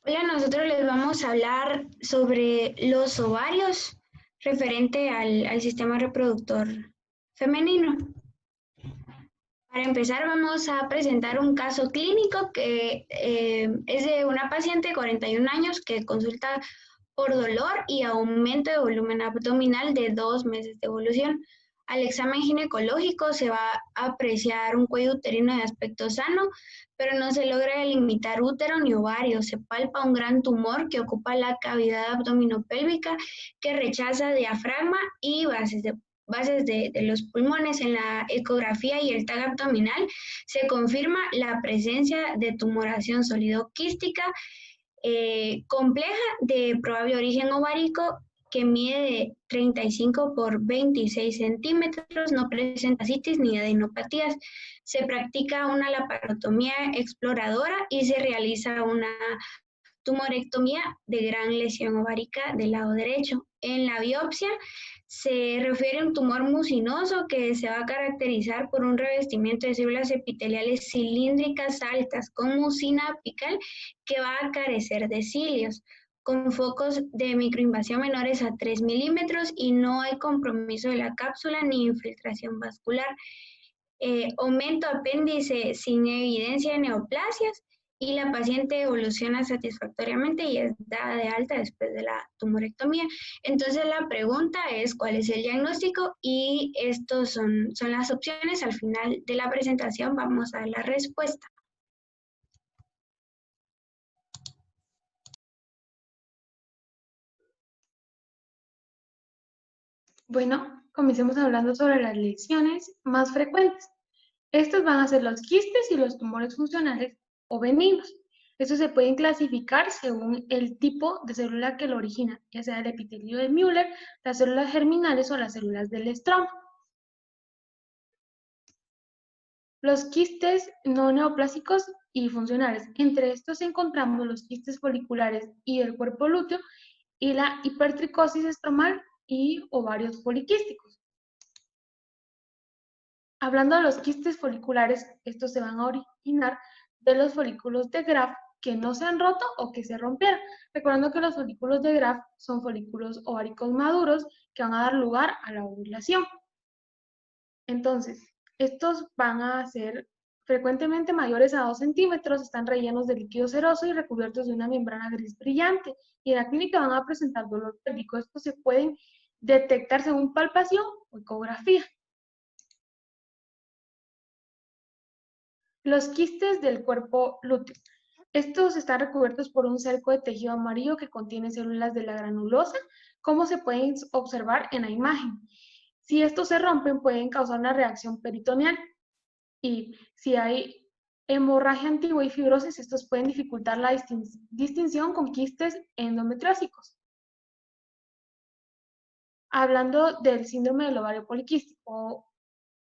Hola, nosotros les vamos a hablar sobre los ovarios referente al sistema reproductor femenino. Para empezar, vamos a presentar un caso clínico que es de una paciente de 41 años que consulta por dolor y aumento de volumen abdominal de 2 meses de evolución. Al examen ginecológico se va a apreciar un cuello uterino de aspecto sano, pero no se logra delimitar útero ni ovario. Se palpa un gran tumor que ocupa la cavidad abdominopélvica que rechaza diafragma y bases de los pulmones. En la ecografía y el TAC abdominal se confirma la presencia de tumoración sólido-quística compleja de probable origen ovárico que mide de 35 por 26 centímetros, no presenta citis ni adenopatías. Se practica una laparotomía exploradora y se realiza una tumorectomía de gran lesión ovárica del lado derecho. En la biopsia se refiere a un tumor mucinoso que se va a caracterizar por un revestimiento de células epiteliales cilíndricas altas con mucina apical que va a carecer de cilios, con focos de microinvasión menores a 3 milímetros y no hay compromiso de la cápsula ni infiltración vascular. Aumento apéndice sin evidencia de neoplasias y la paciente evoluciona satisfactoriamente y es dada de alta después de la tumorectomía. Entonces la pregunta es cuál es el diagnóstico y estos son las opciones. Al final de la presentación vamos a dar la respuesta. Bueno, comencemos hablando sobre las lesiones más frecuentes. Estos van a ser los quistes y los tumores funcionales o benignos. Estos se pueden clasificar según el tipo de célula que lo origina, ya sea el epitelio de Müller, las células germinales o las células del estroma. Los quistes no neoplásicos y funcionales. Entre estos encontramos los quistes foliculares y del cuerpo lúteo y la hipertricosis estromal y ovarios poliquísticos. Hablando de los quistes foliculares, estos se van a originar de los folículos de Graf que no se han roto o que se rompieron. Recordando que los folículos de Graf son folículos ováricos maduros que van a dar lugar a la ovulación. Entonces, estos van a ser frecuentemente mayores a 2 centímetros, están rellenos de líquido seroso y recubiertos de una membrana gris brillante. Y en la clínica van a presentar dolor pélvico. Estos se pueden detectar según palpación o ecografía. Los quistes del cuerpo lúteo. Estos están recubiertos por un cerco de tejido amarillo que contiene células de la granulosa, como se pueden observar en la imagen. Si estos se rompen, pueden causar una reacción peritoneal. Y si hay hemorragia antigua y fibrosis, estos pueden dificultar la distinción con quistes endometriósicos. Hablando del síndrome del ovario poliquístico,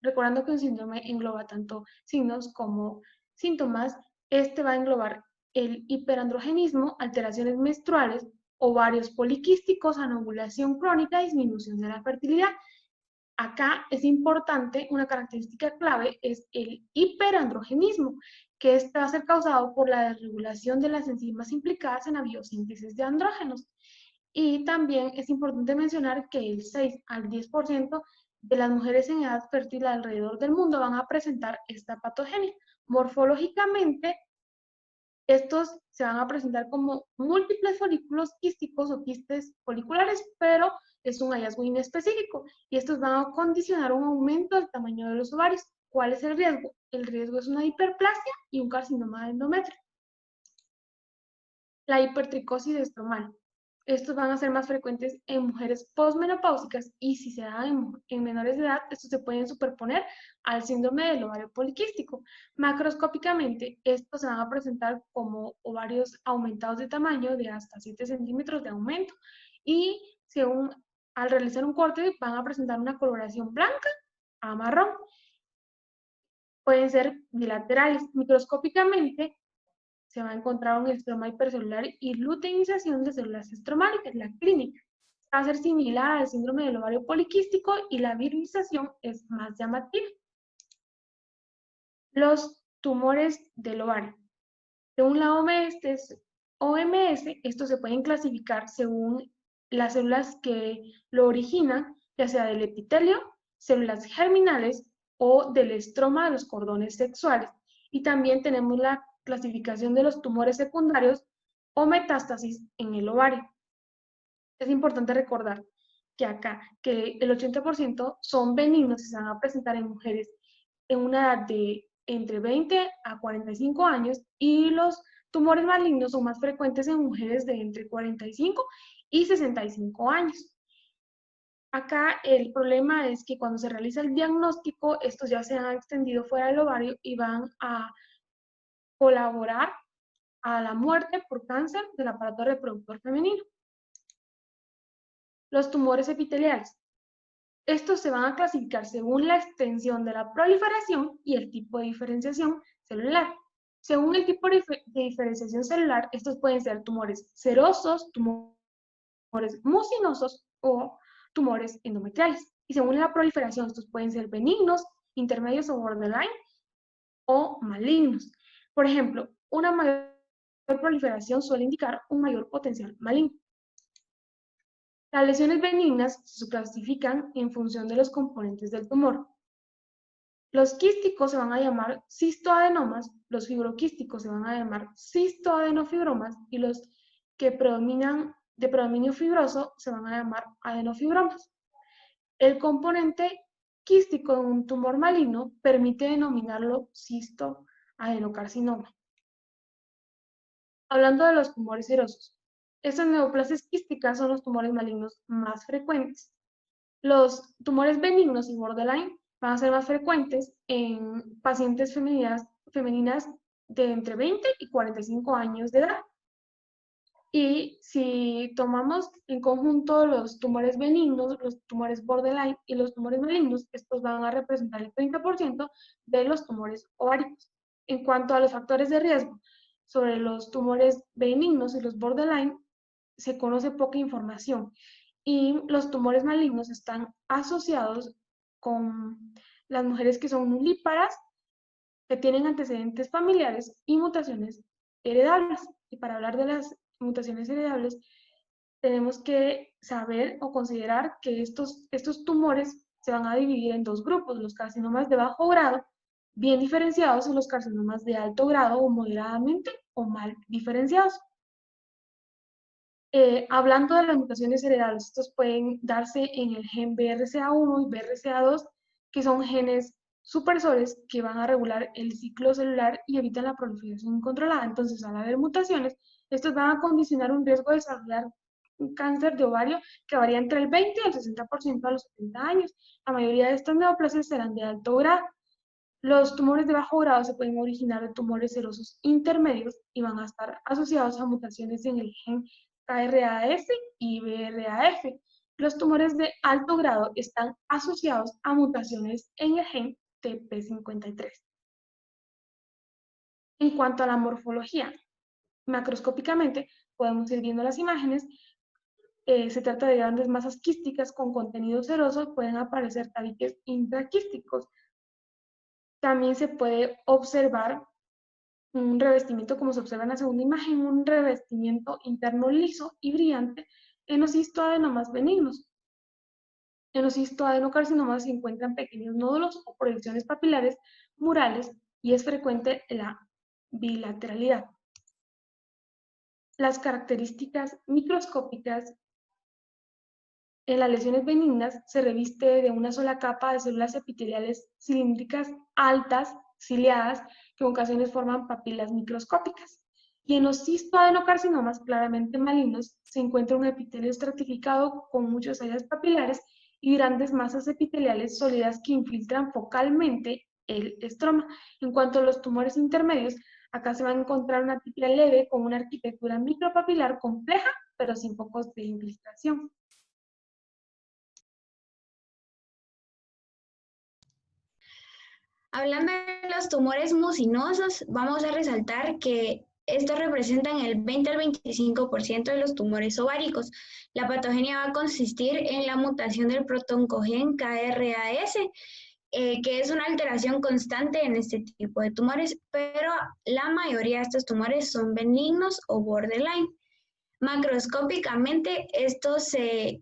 recordando que un síndrome engloba tanto signos como síntomas, este va a englobar el hiperandrogenismo, alteraciones menstruales, ovarios poliquísticos, anovulación crónica, disminución de la fertilidad. Acá es importante, una característica clave es el hiperandrogenismo, que este va a ser causado por la desregulación de las enzimas implicadas en la biosíntesis de andrógenos. Y también es importante mencionar que el 6 al 10% de las mujeres en edad fértil alrededor del mundo van a presentar esta patogenia. Morfológicamente, estos se van a presentar como múltiples folículos quísticos o quistes foliculares, pero es un hallazgo inespecífico y estos van a condicionar un aumento del tamaño de los ovarios. ¿Cuál es el riesgo? El riesgo es una hiperplasia y un carcinoma de endometrio. La hipertricosis estromal. Estos van a ser más frecuentes en mujeres posmenopáusicas y si se dan en menores de edad, estos se pueden superponer al síndrome del ovario poliquístico. Macroscópicamente, estos se van a presentar como ovarios aumentados de tamaño de hasta 7 centímetros de aumento y según al realizar un corte van a presentar una coloración blanca a marrón. Pueden ser bilaterales. Microscópicamente, se va a encontrar un estroma hipercelular y luteinización de células estromálicas. La clínica va a ser similar al síndrome del ovario poliquístico y la virilización es más llamativa. Los tumores del ovario. Según la OMS, OMS, estos se pueden clasificar según las células que lo originan, ya sea del epitelio, células germinales o del estroma de los cordones sexuales. Y también tenemos la clasificación de los tumores secundarios o metástasis en el ovario. Es importante recordar que acá, que el 80% son benignos y se van a presentar en mujeres en una edad de entre 20 a 45 años, y los tumores malignos son más frecuentes en mujeres de entre 45 y 65 años. Acá el problema es que cuando se realiza el diagnóstico, estos ya se han extendido fuera del ovario y van a colaborar a la muerte por cáncer del aparato reproductor femenino. Los tumores epiteliales. Estos se van a clasificar según la extensión de la proliferación y el tipo de diferenciación celular. Según el tipo de diferenciación celular, estos pueden ser tumores serosos, tumores mucinosos o tumores endometriales. Y según la proliferación, estos pueden ser benignos, intermedios o borderline o malignos. Por ejemplo, una mayor proliferación suele indicar un mayor potencial maligno. Las lesiones benignas se clasifican en función de los componentes del tumor. Los quísticos se van a llamar cistoadenomas, los fibroquísticos se van a llamar cistoadenofibromas y los que predominan de predominio fibroso se van a llamar adenofibromas. El componente quístico de un tumor maligno permite denominarlo cistoadenocarcinoma. Hablando de los tumores serosos, estas neoplasias quísticas son los tumores malignos más frecuentes. Los tumores benignos y borderline van a ser más frecuentes en pacientes femeninas de entre 20 y 45 años de edad. Y si tomamos en conjunto los tumores benignos, los tumores borderline y los tumores malignos, estos van a representar el 30% de los tumores ováricos. En cuanto a los factores de riesgo sobre los tumores benignos y los borderline, se conoce poca información. Y los tumores malignos están asociados con las mujeres que son nulíparas, que tienen antecedentes familiares y mutaciones heredables. Y para hablar de las mutaciones heredables, tenemos que saber o considerar que estos tumores se van a dividir en dos grupos: los carcinomas de bajo grado, bien diferenciados, y los carcinomas de alto grado o moderadamente o mal diferenciados. Hablando de las mutaciones heredables, estos pueden darse en el gen BRCA1 y BRCA2, que son genes supresores que van a regular el ciclo celular y evitan la proliferación incontrolada. Entonces, al haber mutaciones, estos van a condicionar un riesgo de desarrollar un cáncer de ovario que varía entre el 20 y el 60% a los 70 años. La mayoría de estas neoplasias serán de alto grado. Los tumores de bajo grado se pueden originar de tumores serosos intermedios y van a estar asociados a mutaciones en el gen KRAS y BRAF. Los tumores de alto grado están asociados a mutaciones en el gen TP53. En cuanto a la morfología, macroscópicamente podemos ir viendo las imágenes. Se trata de grandes masas quísticas con contenido seroso. Pueden aparecer tabiques intraquísticos. También se puede observar un revestimiento, como se observa en la segunda imagen, un revestimiento interno liso y brillante en los cistoadenomas benignos. En los cistoadenocarcinomas se encuentran pequeños nódulos o proyecciones papilares murales y es frecuente la bilateralidad. Las características microscópicas: en las lesiones benignas se reviste de una sola capa de células epiteliales cilíndricas altas, ciliadas, que en ocasiones forman papilas microscópicas. Y en los cistoadenocarcinomas claramente malignos se encuentra un epitelio estratificado con muchas áreas papilares y grandes masas epiteliales sólidas que infiltran focalmente el estroma. En cuanto a los tumores intermedios, acá se va a encontrar una atipia leve con una arquitectura micropapilar compleja, pero sin focos de infiltración. Hablando de los tumores mucinosos, vamos a resaltar que estos representan el 20 al 25% de los tumores ováricos. La patogenia va a consistir en la mutación del protoncogen KRAS, que es una alteración constante en este tipo de tumores, pero la mayoría de estos tumores son benignos o borderline. Macroscópicamente, estos se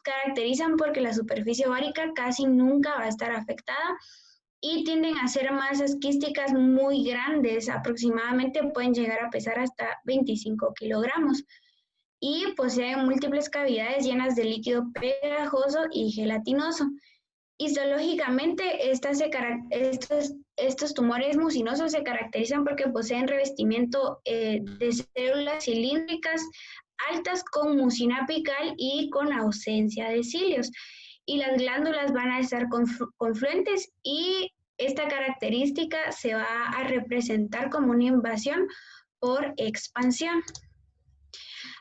caracterizan porque la superficie ovárica casi nunca va a estar afectada y tienden a ser masas quísticas muy grandes, aproximadamente pueden llegar a pesar hasta 25 kilogramos y poseen múltiples cavidades llenas de líquido pegajoso y gelatinoso. Histológicamente, estos tumores mucinosos se caracterizan porque poseen revestimiento de células cilíndricas altas con mucina apical y con ausencia de cilios. Y las glándulas van a estar confluentes y esta característica se va a representar como una invasión por expansión.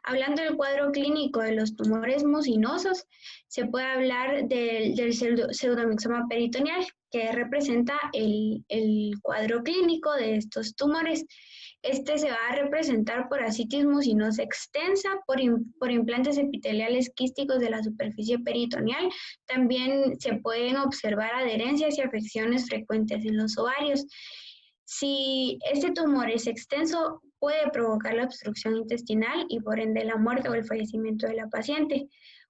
Hablando del cuadro clínico de los tumores mucinosos, se puede hablar del pseudomixoma peritoneal, que representa el cuadro clínico de estos tumores. Este se va a representar por ascitis mucinosa extensa, por implantes epiteliales quísticos de la superficie peritoneal. También se pueden observar adherencias y afecciones frecuentes en los ovarios. Si este tumor es extenso, puede provocar la obstrucción intestinal y por ende la muerte o el fallecimiento de la paciente.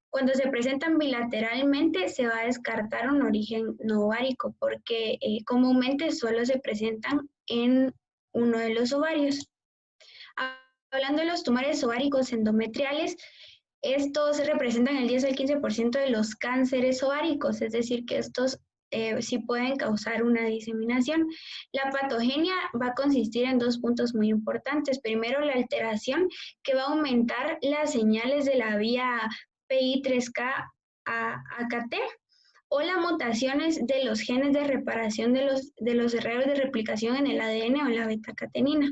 Cuando se presentan bilateralmente, se va a descartar un origen no ovárico porque comúnmente solo se presentan en uno de los ovarios. Hablando de los tumores ováricos endometriales, estos representan el 10 al 15% de los cánceres ováricos, es decir, que estos sí pueden causar una diseminación. La patogenia va a consistir en dos puntos muy importantes. Primero, la alteración que va a aumentar las señales de la vía PI3K a AKT o las mutaciones de los genes de reparación de los herreros de replicación en el ADN o en la beta-catenina.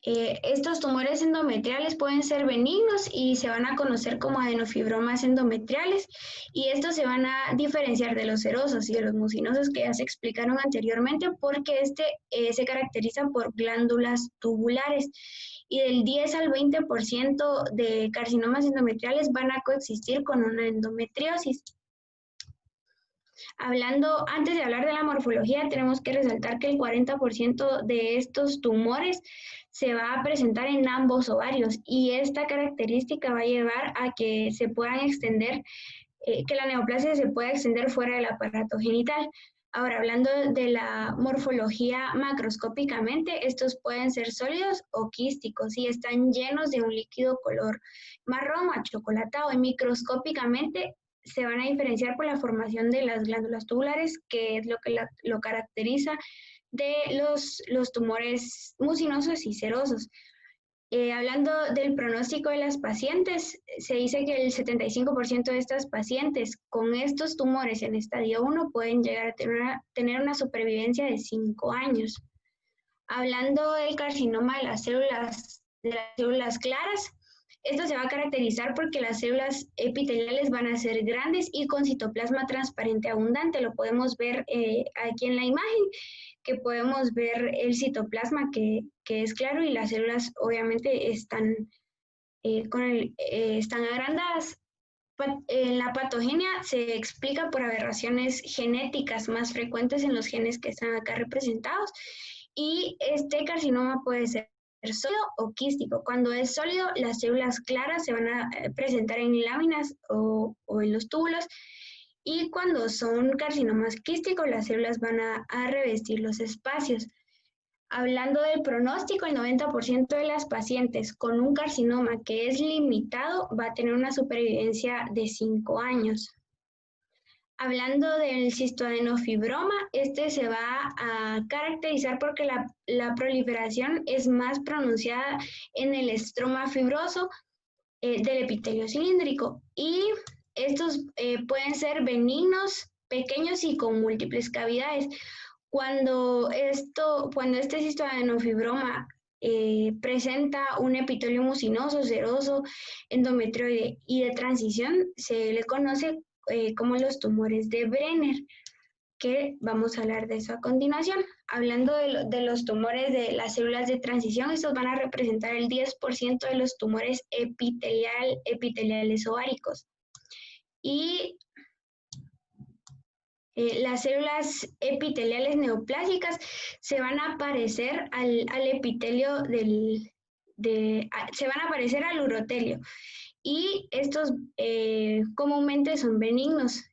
Estos tumores endometriales pueden ser benignos y se van a conocer como adenofibromas endometriales y estos se van a diferenciar de los serosos y de los mucinosos que ya se explicaron anteriormente porque se caracteriza por glándulas tubulares y del 10 al 20% de carcinomas endometriales van a coexistir con una endometriosis. Antes de hablar de la morfología, tenemos que resaltar que el 40% de estos tumores se va a presentar en ambos ovarios y esta característica va a llevar a que se puedan extender, que la neoplasia se pueda extender fuera del aparato genital. Ahora, hablando de la morfología macroscópicamente, estos pueden ser sólidos o quísticos y están llenos de un líquido color marrón o achocolatado. Y microscópicamente se van a diferenciar por la formación de las glándulas tubulares, que es lo que lo caracteriza de los tumores mucinosos y serosos. Hablando del pronóstico de las pacientes, se dice que el 75% de estas pacientes con estos tumores en estadio 1 pueden llegar a tener una supervivencia de 5 años. Hablando del carcinoma de las células claras, esto se va a caracterizar porque las células epiteliales van a ser grandes y con citoplasma transparente abundante. Lo podemos ver aquí en la imagen, que podemos ver el citoplasma que es claro y las células obviamente están agrandadas. La patogenia se explica por aberraciones genéticas más frecuentes en los genes que están acá representados y este carcinoma puede ser sólido o quístico. Cuando es sólido, las células claras se van a presentar en láminas o en los túbulos y cuando son carcinomas quísticos, las células van a revestir los espacios. Hablando del pronóstico, el 90% de las pacientes con un carcinoma que es limitado va a tener una supervivencia de 5 años. Hablando del cistoadenofibroma, este se va a caracterizar porque la proliferación es más pronunciada en el estroma fibroso del epitelio cilíndrico y estos pueden ser benignos, pequeños y con múltiples cavidades. Cuando este cistoadenofibroma presenta un epitelio mucinoso, seroso, endometrioide y de transición, se le conoce como los tumores de Brenner, que vamos a hablar de eso a continuación. Hablando de los tumores de las células de transición, estos van a representar el 10% de los tumores epiteliales ováricos. Y las células epiteliales neoplásicas se van a parecer al epitelio se van a parecer al urotelio. Y estos comúnmente son benignos.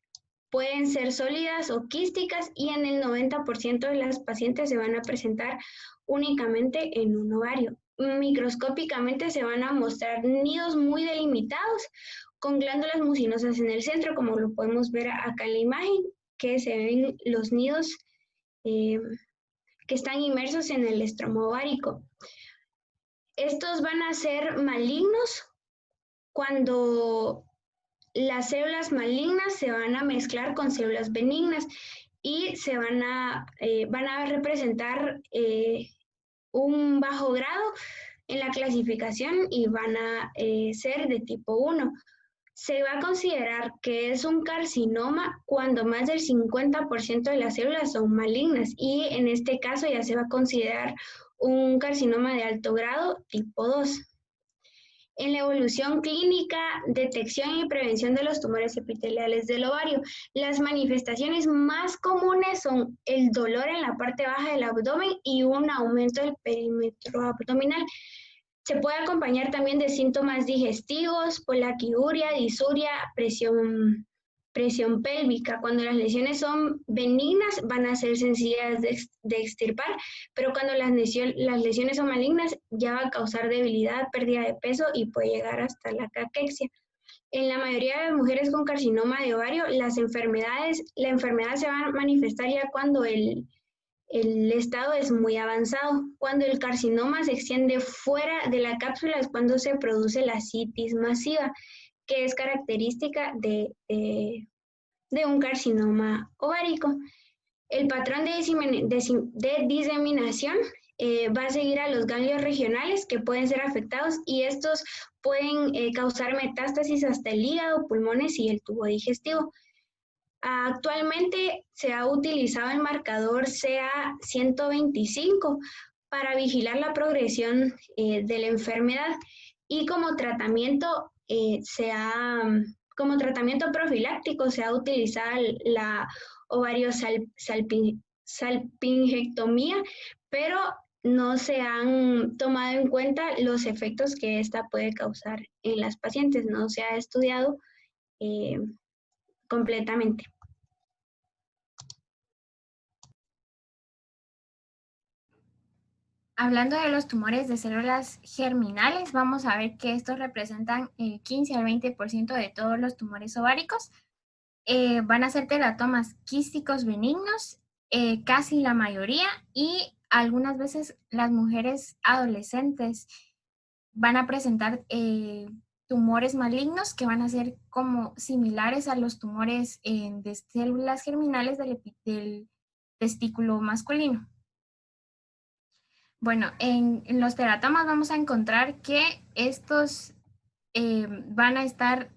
Pueden ser sólidas o quísticas y en el 90% de las pacientes se van a presentar únicamente en un ovario. Microscópicamente se van a mostrar nidos muy delimitados con glándulas mucinosas en el centro, como lo podemos ver acá en la imagen, que se ven los nidos que están inmersos en el estroma ovárico. Estos van a ser malignos cuando las células malignas se van a mezclar con células benignas y se van a representar un bajo grado en la clasificación y van a ser de tipo 1. Se va a considerar que es un carcinoma cuando más del 50% de las células son malignas y en este caso ya se va a considerar un carcinoma de alto grado tipo 2. En la evolución clínica, detección y prevención de los tumores epiteliales del ovario, las manifestaciones más comunes son el dolor en la parte baja del abdomen y un aumento del perímetro abdominal. Se puede acompañar también de síntomas digestivos, polaquiuria, disuria, presión pélvica. Cuando las lesiones son benignas, van a ser sencillas de extirpar, pero cuando las lesiones son malignas, ya va a causar debilidad, pérdida de peso y puede llegar hasta la caquexia. En la mayoría de las mujeres con carcinoma de ovario, la enfermedad se va a manifestar ya cuando el estado es muy avanzado. Cuando el carcinoma se extiende fuera de la cápsula es cuando se produce la citis masiva, que es característica de un carcinoma ovárico. El patrón de diseminación va a seguir a los ganglios regionales que pueden ser afectados y estos pueden causar metástasis hasta el hígado, pulmones y el tubo digestivo. Actualmente se ha utilizado el marcador CA125 para vigilar la progresión de la enfermedad y como tratamiento profiláctico se ha utilizado la ovariosalpingectomía, pero no se han tomado en cuenta los efectos que esta puede causar en las pacientes, no se ha estudiado completamente. Hablando de los tumores de células germinales, vamos a ver que estos representan el 15 al 20% de todos los tumores ováricos. Van a ser teratomas quísticos benignos, casi la mayoría, y algunas veces las mujeres adolescentes van a presentar tumores malignos que van a ser como similares a los tumores de células germinales del testículo masculino. Bueno, en los teratomas vamos a encontrar que estos van a estar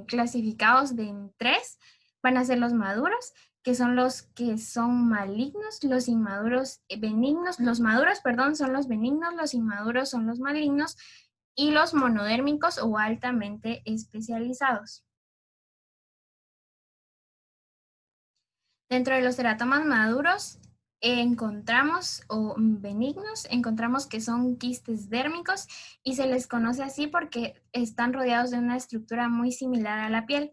clasificados en 3. Van a ser los maduros, que son los que son malignos, los inmaduros benignos, los maduros, perdón, son los benignos, los inmaduros son los malignos, y los monodérmicos o altamente especializados. Dentro de los teratomas maduros encontramos, o benignos, encontramos que son quistes dérmicos y se les conoce así porque están rodeados de una estructura muy similar a la piel.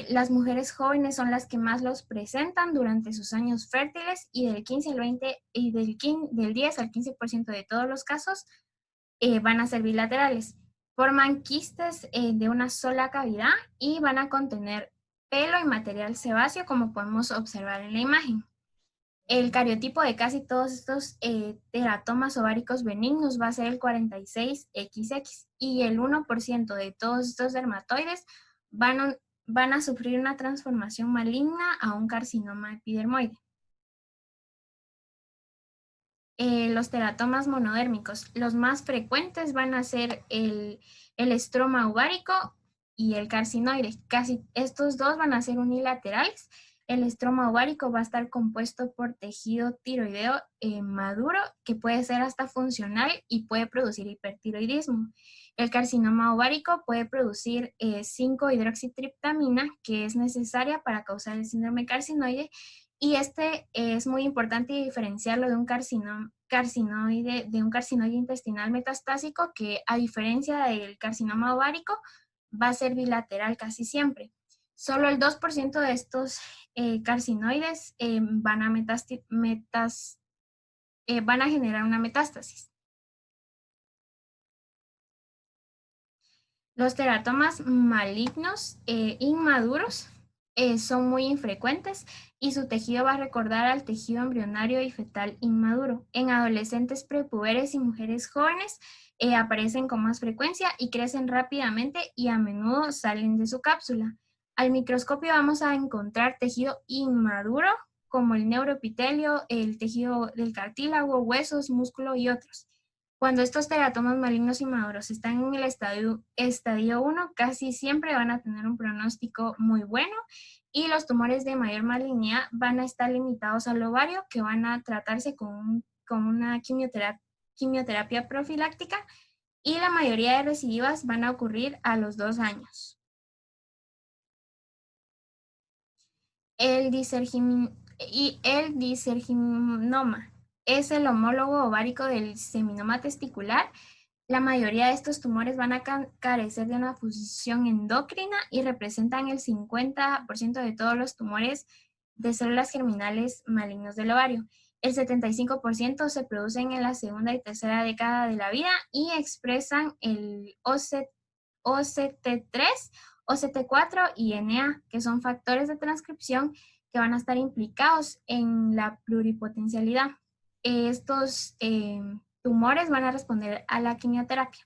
Las mujeres jóvenes son las que más los presentan durante sus años fértiles y del 15 al 20 y del 10 al 15% de todos los casos van a ser bilaterales. Forman quistes de una sola cavidad y van a contener pelo y material sebáceo, como podemos observar en la imagen. El cariotipo de casi todos estos teratomas ováricos benignos va a ser el 46XX y el 1% de todos estos dermatoides van a sufrir una transformación maligna a un carcinoma epidermoide. Los teratomas monodérmicos, los más frecuentes van a ser el estroma ovárico y el carcinoide. Casi estos dos van a ser unilaterales, El estroma ovárico va a estar compuesto por tejido tiroideo maduro, que puede ser hasta funcional y puede producir hipertiroidismo. El carcinoma ovárico puede producir 5-hidroxitriptamina, que es necesaria para causar el síndrome carcinoide, y este es muy importante diferenciarlo de un carcinoide intestinal metastásico, que a diferencia del carcinoma ovárico va a ser bilateral casi siempre. Solo el 2% de estos carcinoides van a generar una metástasis. Los teratomas malignos inmaduros son muy infrecuentes y su tejido va a recordar al tejido embrionario y fetal inmaduro. En adolescentes prepuberes y mujeres jóvenes aparecen con más frecuencia y crecen rápidamente y a menudo salen de su cápsula. Al microscopio vamos a encontrar tejido inmaduro como el neuroepitelio, el tejido del cartílago, huesos, músculo y otros. Cuando estos teratomas malignos inmaduros están en el estadio 1, casi siempre van a tener un pronóstico muy bueno, y los tumores de mayor malignidad van a estar limitados al ovario, que van a tratarse con una quimioterapia profiláctica, y la mayoría de recidivas van a ocurrir a los 2 años. El discerginoma es el homólogo ovárico del seminoma testicular. La mayoría de estos tumores van a carecer de una función endocrina y representan el 50% de todos los tumores de células germinales malignos del ovario. El 75% se producen en la segunda y tercera década de la vida y expresan el OCT3, OCT4 y NA, que son factores de transcripción que van a estar implicados en la pluripotencialidad. Estos tumores van a responder a la quimioterapia.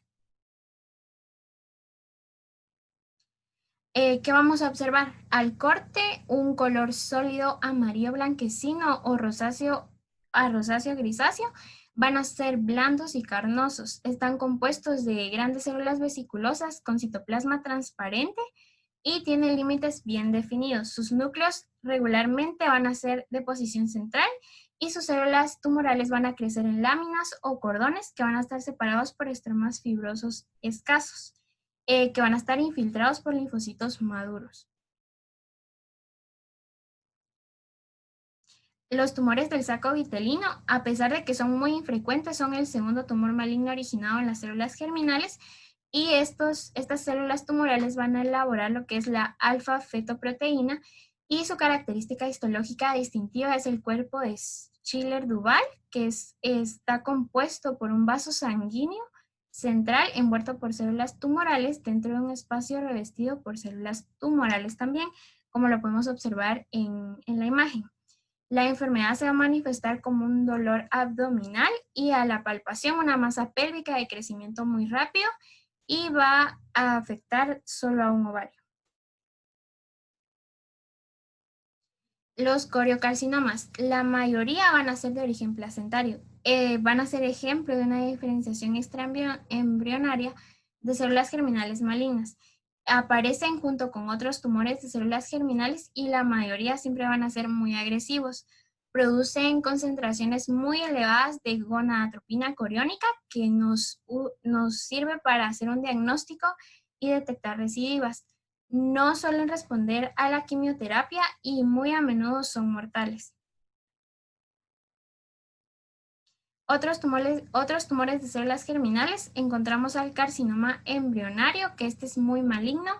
¿Qué vamos a observar? Al corte, un color sólido amarillo blanquecino o rosáceo grisáceo. Van a ser blandos y carnosos. Están compuestos de grandes células vesiculosas con citoplasma transparente y tienen límites bien definidos. Sus núcleos regularmente van a ser de posición central y sus células tumorales van a crecer en láminas o cordones que van a estar separados por estromas fibrosos escasos, que van a estar infiltrados por linfocitos maduros. Los tumores del saco vitelino, a pesar de que son muy infrecuentes, son el segundo tumor maligno originado en las células germinales, y estas células tumorales van a elaborar lo que es la alfa-fetoproteína, y su característica histológica distintiva es el cuerpo de Schiller-Duval, que está compuesto por un vaso sanguíneo central envuelto por células tumorales dentro de un espacio revestido por células tumorales también, como lo podemos observar en la imagen. La enfermedad se va a manifestar como un dolor abdominal y a la palpación una masa pélvica de crecimiento muy rápido, y va a afectar solo a un ovario. Los coriocarcinomas, la mayoría van a ser de origen placentario. Van a ser ejemplo de una diferenciación extraembrionaria de células germinales malignas. Aparecen junto con otros tumores de células germinales y la mayoría siempre van a ser muy agresivos. Producen concentraciones muy elevadas de gonadotropina coriónica, que nos sirve para hacer un diagnóstico y detectar recidivas. No suelen responder a la quimioterapia y muy a menudo son mortales. Otros tumores de células germinales, encontramos al carcinoma embrionario, que este es muy maligno,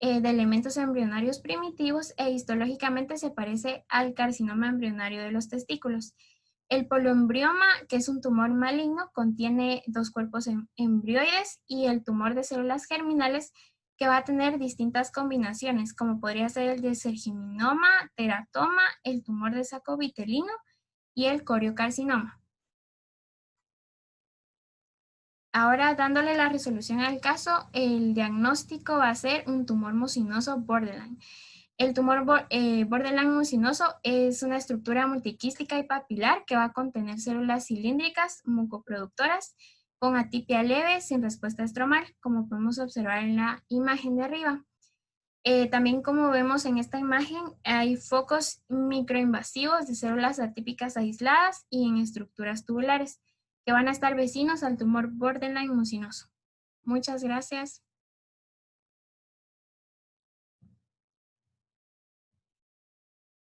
de elementos embrionarios primitivos, e histológicamente se parece al carcinoma embrionario de los testículos. El polioembrioma, que es un tumor maligno, contiene 2 cuerpos embrioides, y el tumor de células germinales, que va a tener distintas combinaciones, como podría ser el discerginoma, teratoma, el tumor de saco vitelino y el coriocarcinoma. Ahora, dándole la resolución al caso, el diagnóstico va a ser un tumor mucinoso borderline. El tumor borderline mucinoso es una estructura multiquística y papilar que va a contener células cilíndricas mucoproductoras con atipia leve sin respuesta estromal, como podemos observar en la imagen de arriba. También, como vemos en esta imagen, hay focos microinvasivos de células atípicas aisladas y en estructuras tubulares que van a estar vecinos al tumor borderline mucinoso. Muchas gracias.